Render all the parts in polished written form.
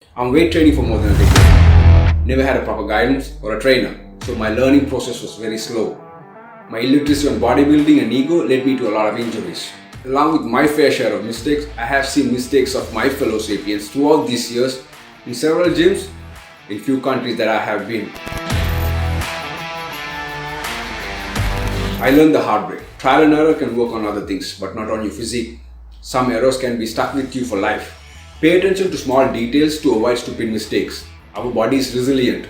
I'm weight training for more than a decade. Never had a proper guidance or a trainer, so my learning process was very slow. My illiteracy on bodybuilding and ego led me to a lot of injuries. Along with my fair share of mistakes, I have seen mistakes of my fellow sapiens throughout these years in several gyms, in few countries that I have been. I learned the hard way. Trial and error can work on other things, but not on your physique. Some errors can be stuck with you for life. Pay attention to small details to avoid stupid mistakes. Our body is resilient,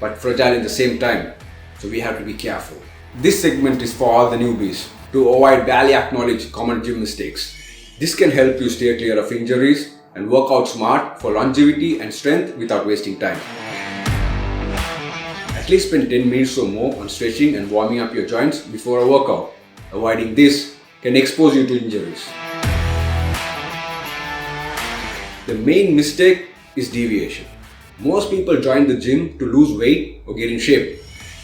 but fragile at the same time, so we have to be careful. This segment is for all the newbies, to avoid barely acknowledge common gym mistakes. This can help you stay clear of injuries and work out smart for longevity and strength without wasting time. At least spend 10 minutes or more on stretching and warming up your joints before a workout. Avoiding this can expose you to injuries. The main mistake is deviation. Most people join the gym to lose weight or get in shape,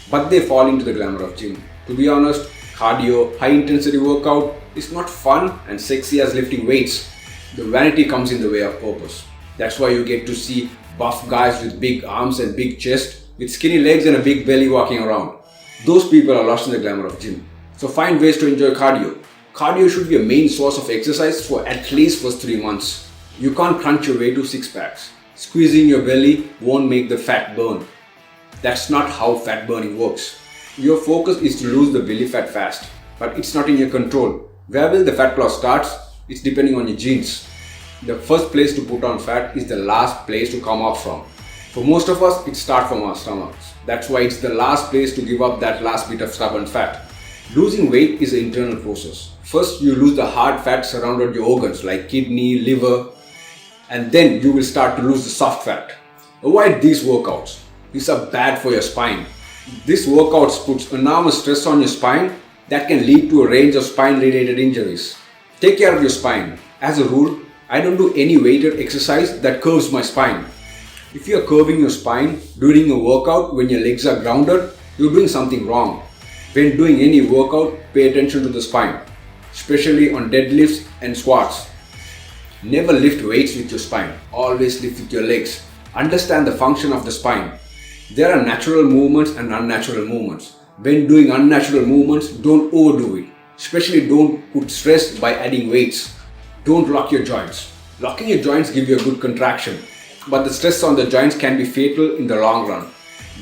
but they fall into the glamour of gym. To be honest, cardio, high intensity workout is not fun and sexy as lifting weights. The vanity comes in the way of purpose. That's why you get to see buff guys with big arms and big chest, with skinny legs and a big belly walking around. Those people are lost in the glamour of gym. So find ways to enjoy cardio. Cardio should be a main source of exercise for at least first 3 months. You can't crunch your way to 6 packs. Squeezing your belly won't make the fat burn. That's not how fat burning works. Your focus is to lose the belly fat fast, but it's not in your control. Where will the fat loss start? It's depending on your genes. The first place to put on fat is the last place to come off from. For most of us, it starts from our stomachs. That's why it's the last place to give up that last bit of stubborn fat. Losing weight is an internal process. First, you lose the hard fat surrounding your organs like kidney, liver, and then you will start to lose the soft fat. Avoid these workouts. These are bad for your spine. These workouts puts enormous stress on your spine that can lead to a range of spine-related injuries. Take care of your spine. As a rule, I don't do any weighted exercise that curves my spine. If you are curving your spine during a workout when your legs are grounded, you're doing something wrong. When doing any workout, pay attention to the spine, especially on deadlifts and squats. Never lift weights with your spine. Always lift with your legs. Understand the function of the spine. There are natural movements and unnatural movements. When doing unnatural movements, don't overdo it. Especially don't put stress by adding weights. Don't lock your joints. Locking your joints gives you a good contraction, but the stress on the joints can be fatal in the long run.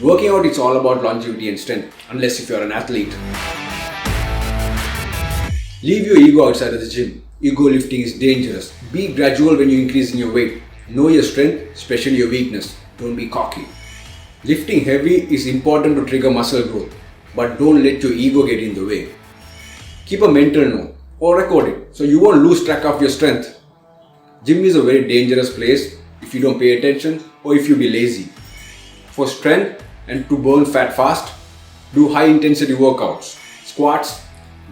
Working out is all about longevity and strength, unless if you're an athlete. Leave your ego outside of the gym. Ego lifting is dangerous. Be gradual when you increase in your weight. Know your strength, especially your weakness. Don't be cocky. Lifting heavy is important to trigger muscle growth, but don't let your ego get in the way. Keep a mental note or record it so you won't lose track of your strength. Gym is a very dangerous place if you don't pay attention or if you be lazy. For strength and to burn fat fast, do high intensity workouts, squats,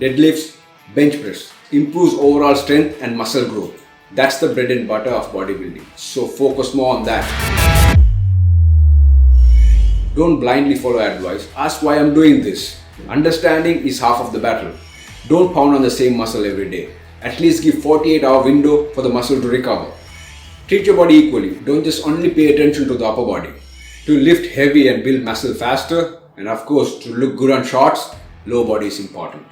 deadlifts, bench press. Improves overall strength and muscle growth. That's the bread and butter of bodybuilding. So focus more on that. Don't blindly follow advice. Ask why I'm doing this. Understanding is half of the battle. Don't pound on the same muscle every day. At least give 48-hour window for the muscle to recover. Treat your body equally. Don't just only pay attention to the upper body. To lift heavy and build muscle faster, and of course to look good on shots, lower body is important.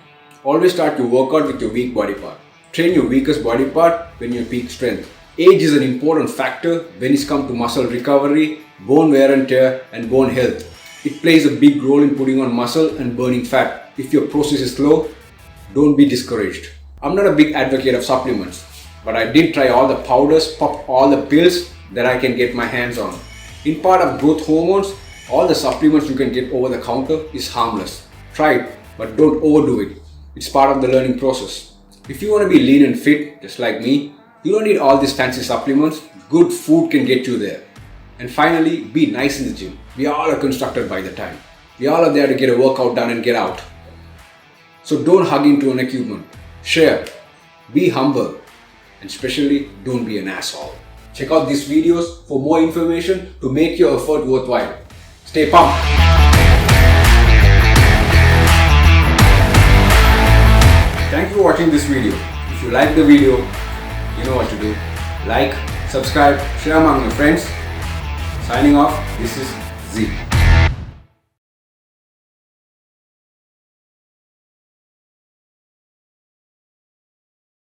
Always start your workout with your weak body part. Train your weakest body part when you peak strength. Age is an important factor when it comes to muscle recovery, bone wear and tear, and bone health. It plays a big role in putting on muscle and burning fat. If your process is slow, don't be discouraged. I'm not a big advocate of supplements, but I did try all the powders, popped all the pills that I can get my hands on. In part of growth hormones, all the supplements you can get over the counter is harmless. Try it, but don't overdo it. It's part of the learning process. If you want to be lean and fit, just like me, you don't need all these fancy supplements. Good food can get you there. And finally, be nice in the gym. We all are constructed by the time. We all are there to get a workout done and get out. So don't hug into an equipment. Share. Be humble. And especially, don't be an asshole. Check out these videos for more information to make your effort worthwhile. Stay pumped. Thank you for watching this video. If you like the video, you know what to do. Like, subscribe, share among your friends, Signing off, this is Z.